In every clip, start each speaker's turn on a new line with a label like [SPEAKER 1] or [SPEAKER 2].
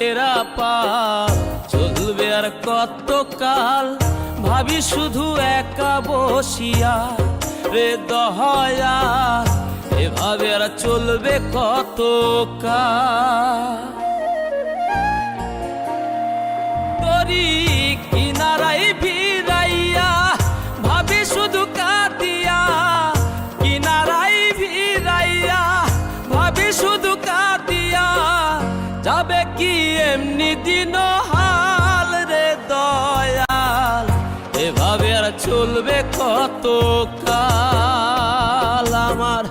[SPEAKER 1] ছেঁড়া পাল চলবে আর কত কাল, ভাবি শুধু একা বসিয়া রে দয়াল, এভাবে আর চলবে কত কাল। তরি কিনারাই ভিড়াইয়া ভাবি শুধু কাঁদিয়া, কিনারাই ভিড়াইয়া ভাবি শুধু কাঁদিয়া, যাবে কি এমনি দিন হাল রে দয়াল, এভাবে আর চলবে কত কাল। আমার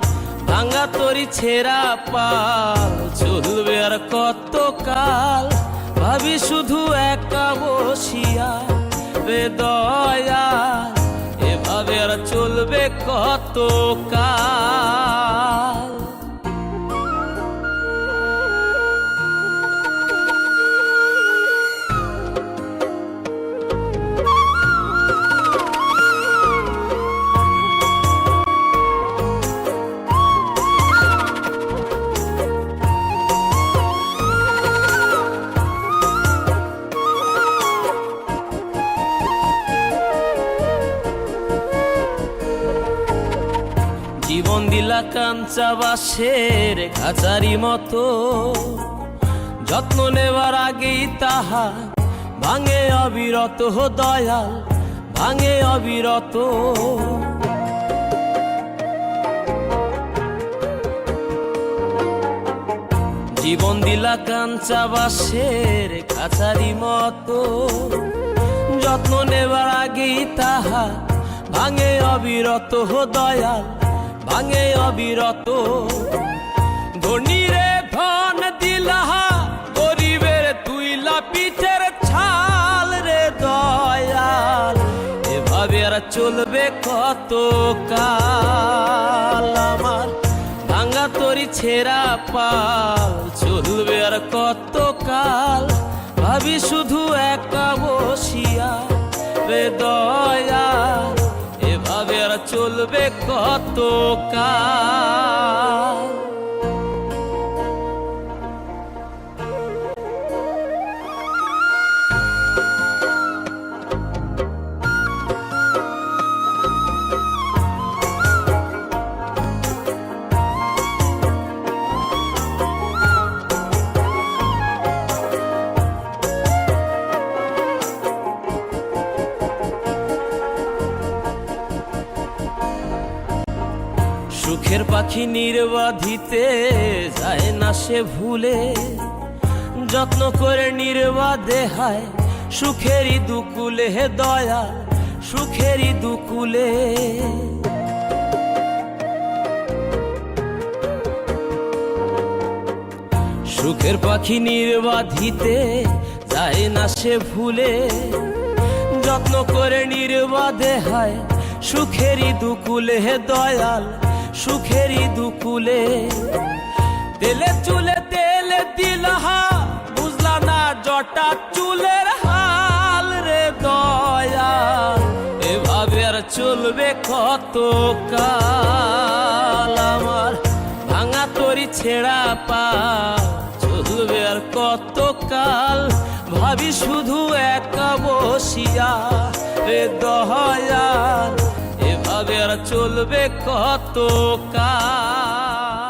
[SPEAKER 1] ভাঙা তরি ছেঁড়া পাল চলবে আর কত কাল, ভাবি শুধু একা বসিয়া রে দয়াল, এভাবে আর চলবে কত কাল। জীবন দিলা কাঞ্চা বাঁশের খাঁচারি মতো, যত্ন নেবার আগেই তাহা ভাঙে অবিরত দয়াল, ভাঙে অবিরত। জীবন দিলা কাঞ্চা বাঁশের খাঁচারি মতো, যত্ন নেবার আগেই তাহা ভাঙে অবিরত দয়াল, ভাঙে অবিরত। ধনীরে ধন দিলা গরিবের তুইলা পিঠের ছাল রে দয়াল, এভাবে আর চলবে কত কাল। আমার ভাঙা তরি ছেঁড়া পাল চলবে আর কত কাল, ভাবি শুধু একা বসিয়া রে দয়াল, এভাবে আর চলবে কত কাল। সুখের পাখি নির্বাধিতে যায় না সে ভুলে, যত্ন করে নির্বাধে হায় সুখেরই দুকুলে হে দয়াল, সুখেরই দুকুলে। সুখের পাখি নির্বাধিতে যায় না সে ভুলে, যত্ন করে নির্বাধে হায় সুখেরই দুকুলে হে দয়াল, সুখেরই দুকুলে। তেলে চুলে তেলে দিলহা বুঝলা না জটা চুলের হাল রে দয়াল, এভাবে আর চলবে কত কাল। আমার ভাঙা তরি ছেঁড়া পাল চলবে আর কত কাল, ভাবি শুধু একা বসিয়া রে দয়াল, এভাবে আর চলবে কত কাল।